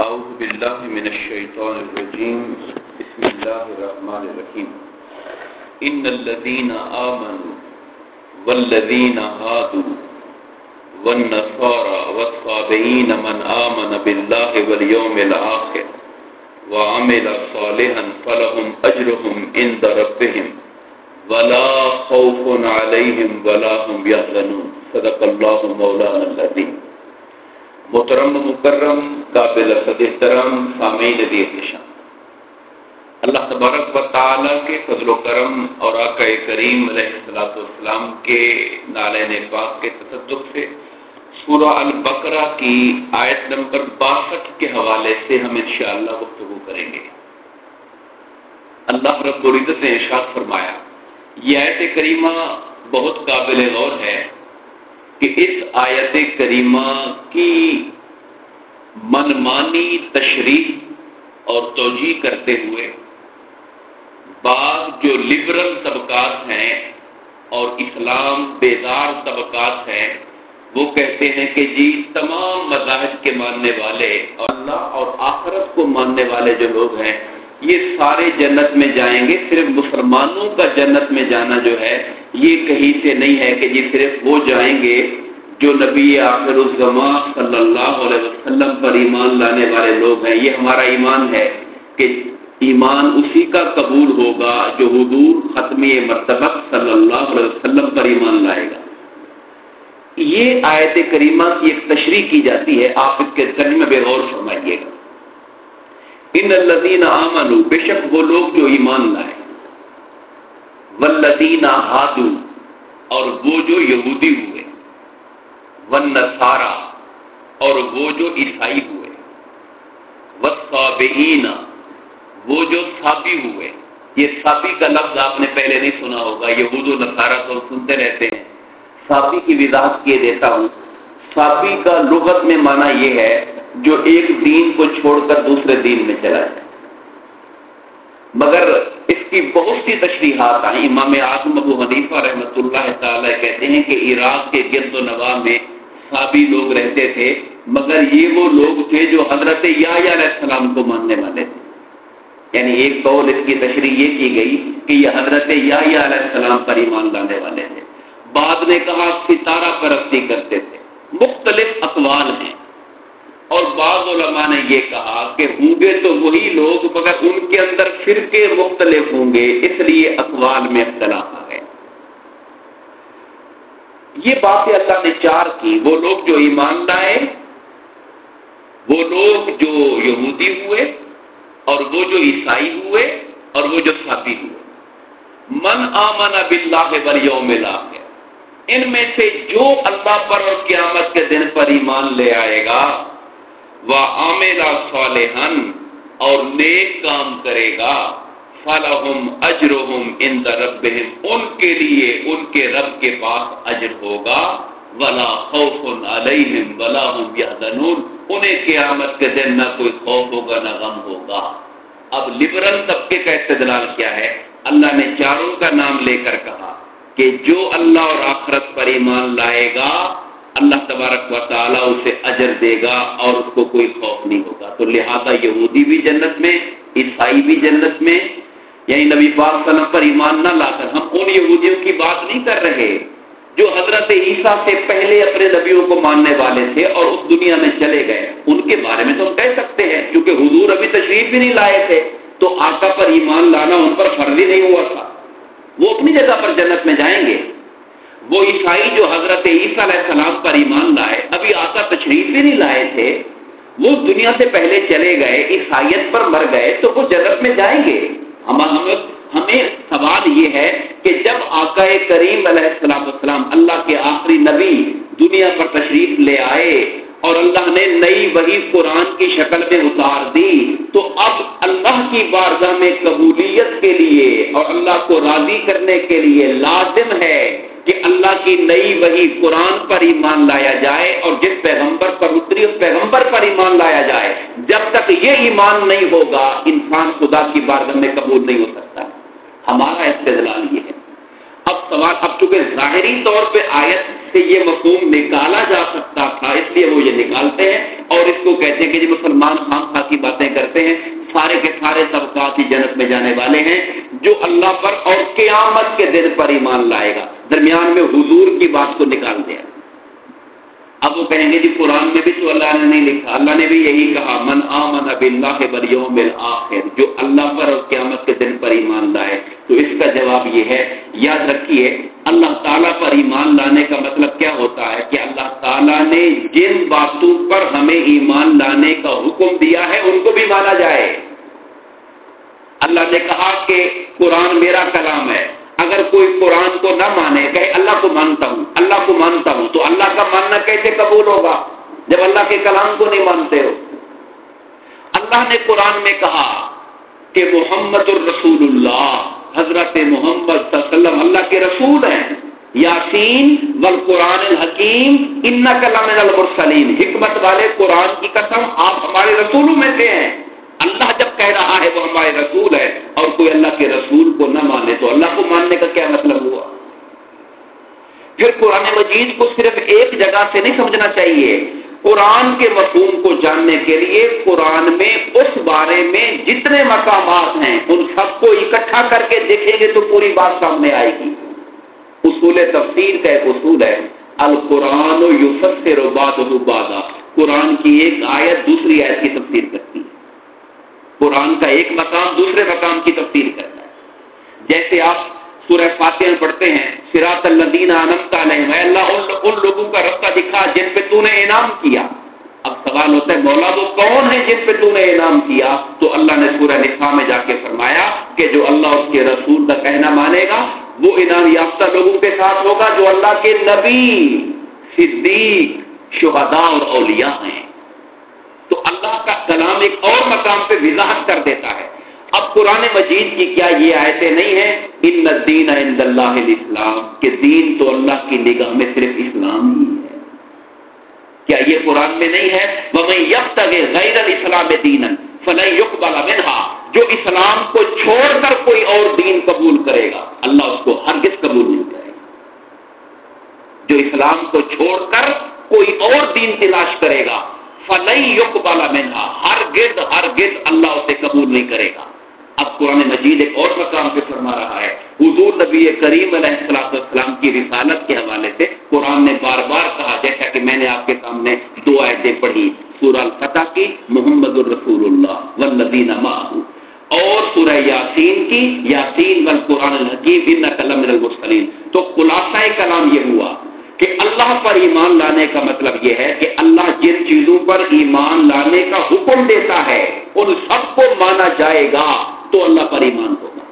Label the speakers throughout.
Speaker 1: أعوذ بالله من الشيطان الرجيم بسم الله الرحمن الرحيم إن الذين آمنوا والذين هادوا والنصارى والصابئين من آمن بالله واليوم الآخر وعمل صالحا فلهم أجرهم عند ربهم ولا خوف عليهم ولا هم يحزنون صدق الله مولانا العظيم۔ محترم مکرم قابل صد احترام سامعین عزیز نشان، اللہ تبارک و تعالیٰ کے فضل و کرم اور آقا کریم علیہ الصلوۃ والسلام کے نالین پاک کے تصدق سے سورہ البقرہ کی آیت نمبر 62 کے حوالے سے ہم انشاءاللہ گفتگو کریں گے۔ اللہ رب العزت نے ارشاد فرمایا، یہ آیت کریمہ بہت قابل غور ہے کہ اس آیت کریمہ کی منمانی تشریح اور توجیہ کرتے ہوئے بعض جو لبرل طبقات ہیں اور اسلام بیدار طبقات ہیں وہ کہتے ہیں کہ جی تمام مذاہب کے ماننے والے اور اللہ اور آخرت کو ماننے والے جو لوگ ہیں یہ سارے جنت میں جائیں گے، صرف مسلمانوں کا جنت میں جانا جو ہے یہ کہیں سے نہیں ہے کہ جی صرف وہ جائیں گے جو نبی آخر الزمان صلی اللہ علیہ وسلم پر ایمان لانے والے لوگ ہیں۔ یہ ہمارا ایمان ہے کہ ایمان اسی کا قبول ہوگا جو حضور ختمی مرتبہ صلی اللہ علیہ وسلم پر ایمان لائے گا۔ یہ آیت کریمہ کی ایک تشریح کی جاتی ہے، آپ اس کے ترجمے بے غور فرمائیے گا۔ ان الذین آمنوا، بے شک وہ لوگ جو ایمان لائے، والذین ہادوا، اور وہ جو یہودی ہوئے، والنصارى، اور وہ جو عیسائی ہوئے، والصابئین، وہ جو صابی ہوئے۔ یہ صابی کا لفظ آپ نے پہلے نہیں سنا ہوگا، یہود و نصارہ تو سنتے رہتے ہیں۔ صابی کی وضاحت کیے دیتا ہوں۔ صابی کا لغت میں معنی یہ ہے جو ایک دین کو چھوڑ کر دوسرے دین میں چلا جائے، مگر اس کی بہت سی تشریحات ہیں۔ امام اعظم ابو حنیفہ رحمۃ اللہ تعالی کہتے ہیں کہ عراق کے گرد و نواح میں صابی لوگ رہتے تھے، مگر یہ وہ لوگ تھے جو حضرت یحییٰ علیہ السلام کو ماننے والے تھے۔ یعنی ایک قول اس کی تشریح یہ کی گئی کہ یہ حضرت یحییٰ علیہ السلام پر ایمان لانے والے تھے۔ بعد نے کہا ستارہ پرستی کرتے تھے۔ مختلف اقوال ہیں، اور بعض علماء نے یہ کہا کہ ہوں گے تو وہی لوگ مگر ان کے اندر فرقے مختلف ہوں گے، اس لیے اقوال میں اختلاف آ گئے۔ یہ باتیں اللہ نے چار کی، وہ لوگ جو ایمان لائے، وہ لوگ جو یہودی ہوئے، اور وہ جو عیسائی ہوئے، اور وہ جو صابی ہوئے۔ من آمن باللہ والیوم الآخر، ان میں سے جو اللہ پر اور قیامت کے دن پر ایمان لے آئے گا، وعمل صالحا، اور نیک کام کرے گا، فلہم اجرہم عند ربہم، ان کے لیے ان کے رب کے پاس اجر ہوگا، ولا خوف علیہم ولا هم یحزنون، انہیں قیامت کے دن نہ کوئی خوف ہوگا نہ غم ہوگا۔ اب لبرل طبقے کا استدلال کیا ہے؟ اللہ نے چاروں کا نام لے کر کہا کہ جو اللہ اور آخرت پر ایمان لائے گا اللہ تبارک و تعالیٰ اسے اجر دے گا اور اس کو کوئی خوف نہیں ہوگا۔ تو لہذا یہودی بھی جنت میں، عیسائی بھی جنت میں، یعنی نبی پاک صلی اللہ علیہ وسلم پر ایمان نہ لا کر ہم ان یہودیوں کی بات نہیں کر رہے جو حضرت عیسیٰ سے پہلے اپنے نبیوں کو ماننے والے تھے اور اس دنیا میں چلے گئے، ان کے بارے میں تو ہم کہہ سکتے ہیں کیونکہ حضور ابھی تشریف بھی نہیں لائے تھے تو آقا پر ایمان لانا ان پر فرض ہی نہیں ہوا تھا، وہ اپنی جگہ پر جنت میں جائیں گے۔ وہ عیسائی جو حضرت عیسیٰ علیہ السلام پر ایمان لائے، ابھی آقا تشریف بھی نہیں لائے تھے، وہ دنیا سے پہلے چلے گئے، عیسائیت پر مر گئے تو وہ جنت میں جائیں گے۔ ہمیں سوال یہ ہے کہ جب آقا کریم علیہ السلام اللہ کے آخری نبی دنیا پر تشریف لے آئے اور اللہ نے نئی وحی قرآن کی شکل میں اتار دی، تو اب اللہ کی بارگاہ میں قبولیت کے لیے اور اللہ کو راضی کرنے کے لیے لازم ہے کہ اللہ کی نئی وحی قرآن پر ایمان لایا جائے اور جس پیغمبر پر اتری اس پیغمبر پر ایمان لایا جائے۔ جب تک یہ ایمان نہیں ہوگا انسان خدا کی بارگاہ میں قبول نہیں ہو سکتا۔ ہمارا استدلال یہ ہے۔ اب سوال، اب چونکہ ظاہری طور پہ آیت سے یہ مفہوم نکالا جا سکتا تھا، اس لیے وہ یہ نکالتے ہیں اور اس کو کہتے ہیں کہ جی مسلمان خام خواہ کی باتیں کرتے ہیں، سارے کے سارے طبقات ہی جنت میں جانے والے ہیں، جو اللہ پر اور قیامت کے دن پر ایمان لائے گا، درمیان میں حضور کی بات کو نکال دیا۔ اب وہ کہیں گے جی قرآن میں بھی تو اللہ نے نہیں لکھا، اللہ نے بھی یہی کہا من آمن باللہ والیوم الآخر، جو اللہ پر اور قیامت کے دن پر ایمان لائے۔ تو اس کا جواب یہ ہے، یاد رکھیے اللہ تعالیٰ پر ایمان لانے کا مطلب کیا ہوتا ہے کہ اللہ تعالیٰ نے جن باتوں پر ہمیں ایمان لانے کا حکم دیا ہے ان کو بھی مانا جائے۔ اللہ نے کہا کہ قرآن میرا کلام ہے، اگر کوئی قرآن کو نہ مانے، کہے اللہ کو مانتا ہوں، اللہ کو مانتا ہوں، تو اللہ کا ماننا کیسے قبول ہوگا جب اللہ کے کلام کو نہیں مانتے ہو؟ اللہ نے قرآن میں کہا کہ محمد الرسول اللہ، حضرت محمد صلی اللہ علیہ وسلم اللہ کے رسول ہیں، یاسین والقرآن الحکیم انک لمن المرسلین، حکمت والے قرآن کی قسم آپ ہمارے رسولوں میں سے ہیں۔ اللہ جب کہہ رہا ہے وہ ہمارے رسول ہے اور کوئی اللہ کے رسول کو نہ مانے تو اللہ کو ماننے کا کیا مطلب ہوا؟ پھر قرآن مجید کو صرف ایک جگہ سے نہیں سمجھنا چاہیے، قرآن کے مفہوم کو جاننے کے لیے قرآن میں اس بارے میں جتنے مقامات ہیں ان سب کو اکٹھا کر کے دیکھیں گے تو پوری بات سامنے آئے گی۔ اصول تفسیر کا ایک اصول ہے، القرآن یفسر بعضہ بعضا، قرآن کی ایک آیت دوسری آیت کی تفسیر کرتی ہے، قرآن کا ایک مقام دوسرے مقام کی تفسیر کرتا ہے۔ جیسے آپ سورہ فاتحہ پڑھتے ہیں، صراط الذین انعمت علیہم، اے اللہ ان لوگوں کا رستہ دکھا جن پہ تو نے انعام کیا۔ اب سوال ہوتا ہے مولا وہ کون ہے جن پہ تو نے انعام کیا؟ تو اللہ نے سورہ نساء میں جا کے فرمایا کہ جو اللہ اس کے رسول کا کہنا مانے گا وہ انعام یافتہ لوگوں کے ساتھ ہوگا جو اللہ کے نبی، صدیق، شہداء اور اولیاء ہیں۔ تو اللہ کا کلام ایک اور مقام پہ وضاحت کر دیتا ہے۔ اب قرآن مجید کی کیا یہ آیتیں نہیں ہیں ان الدین عند اللہ الاسلام، کہ دین تو اللہ کی نگاہ میں صرف اسلام ہی ہے؟ کیا یہ قرآن میں نہیں ہے وَمَن يَبْتَغِ غَيْرَ الْإِسْلَامِ دِينًا فَلَن يُقْبَلَ مِنْهُ، جو اسلام کو چھوڑ کر کوئی اور دین قبول کرے گا اللہ اس کو ہرگز قبول نہیں کرے گا۔ جو اسلام کو چھوڑ کر کوئی اور دین تلاش کرے گا فَلَن يُقْبَلَ مِنْهُ، ہرگز اللہ اسے قبول نہیں کرے گا۔ اب قرآن مجید ایک اور مقام پہ فرما رہا ہے، حضور نبی کریم علیہ السلام کی رسالت کے حوالے سے قرآن نے بار بار کہا، جیسا کہ میں نے آپ کے سامنے دو آیتیں پڑھی، سورہ الفتح کی محمد الرسول اللہ والذین معہ، اور سورہ یاسین کی یاسین والقرآن الحکیم انک لمن المرسلین۔ تو خلاصہ کلام یہ ہوا کہ اللہ پر ایمان لانے کا مطلب یہ ہے کہ اللہ جن چیزوں پر ایمان لانے کا حکم دیتا ہے ان سب کو مانا جائے گا تو اللہ پر ایمان ہوگا۔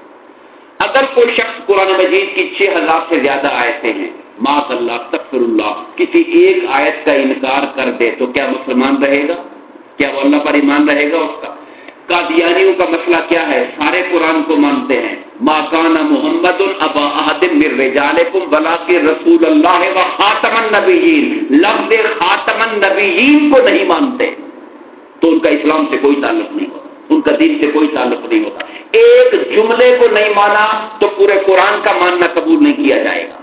Speaker 1: اگر کوئی شخص قرآن مجید کی 6000 سے زیادہ آیتیں ہیں، معاذ اللہ استغفر اللہ، کسی ایک آیت کا انکار کر دے تو کیا مسلمان رہے گا؟ کیا وہ اللہ پر ایمان رہے گا اس کا؟ قادیانیوں کا مسئلہ کیا ہے؟ سارے قرآن کو مانتے ہیں، ما کان محمد ابا احد من رجالکم ولکن رسول اللہ و خاتم النبیین، لفظ خاتم النبیین کو نہیں مانتے تو ان کا اسلام سے کوئی تعلق نہیں ہوتا، ان کا دین سے کوئی تعلق نہیں ہوتا۔ ایک جملے کو نہیں مانا تو پورے قرآن کا ماننا قبول نہیں کیا جائے گا۔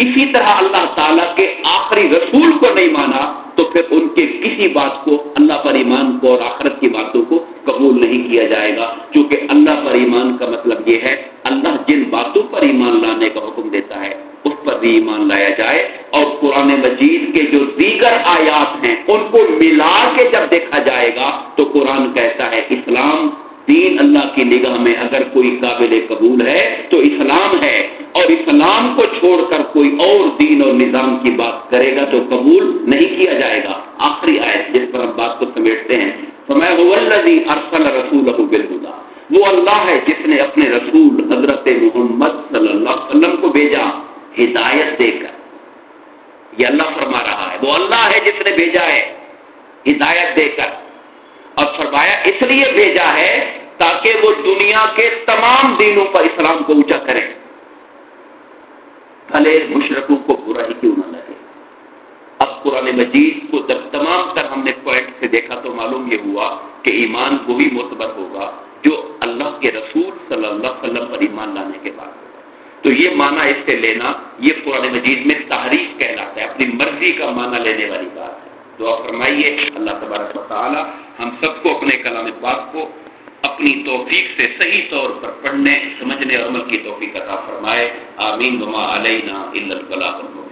Speaker 1: اسی طرح اللہ تعالیٰ کے آخری رسول کو نہیں مانا تو پھر ان کے کسی بات کو، اللہ پر ایمان کو اور آخرت کی باتوں کو قبول نہیں کیا جائے گا، کیونکہ اللہ پر ایمان کا مطلب یہ ہے اللہ جن باتوں پر ایمان لانے کا حکم دیتا ہے اس پر بھی ایمان لایا جائے، اور قرآن مجید کے جو دیگر آیات ہیں ان کو ملا کے جب دیکھا جائے گا تو قرآن کہتا ہے اسلام دین اللہ کی نگاہ میں اگر کوئی قابل قبول ہے تو اسلام ہے، اور اسلام کو چھوڑ کر کوئی اور دین اور نظام کی بات کرے گا تو قبول نہیں کیا جائے گا۔ آخری آیت جس پر ہم بات کو سمیٹتے ہیں، فَمَا هُوَ الَّذِي أَرْسَلَ رَسُولَهُ بِالْهُدَىٰ، وہ اللہ ہے جس نے اپنے رسول حضرت محمد صلی اللہ علیہ وسلم کو بھیجا ہدایت دے کر۔ یہ اللہ فرما رہا ہے، وہ اللہ ہے جس نے بھیجا ہے ہدایت دے کر، اور فرمایا اس لیے بھیجا ہے تاکہ وہ دنیا کے تمام دینوں پر اسلام کو اونچا کرے، بھلے مشرکوں کو برا ہی کیوں نہ لگے۔ اب قرآن مجید کو جب تمام تر ہم نے پوائنٹ سے دیکھا تو معلوم یہ ہوا کہ ایمان وہی معتبر ہوگا جو اللہ کے رسول صلی اللہ علیہ وسلم پر ایمان لانے کے بعد ہوگا۔ تو یہ معنی اس سے لینا یہ قرآن مجید میں تحریف کہلاتا ہے، اپنی مرضی کا معنی لینے والی بات ہے۔ دعا فرمائیے اللہ تبارک و تعالی ہم سب کو اپنے کلام پاک کو اپنی توفیق سے صحیح طور پر پڑھنے، سمجھنے اور عمل کی توفیق عطا فرمائے۔ آمین وما علینا الا البلاغ المبین۔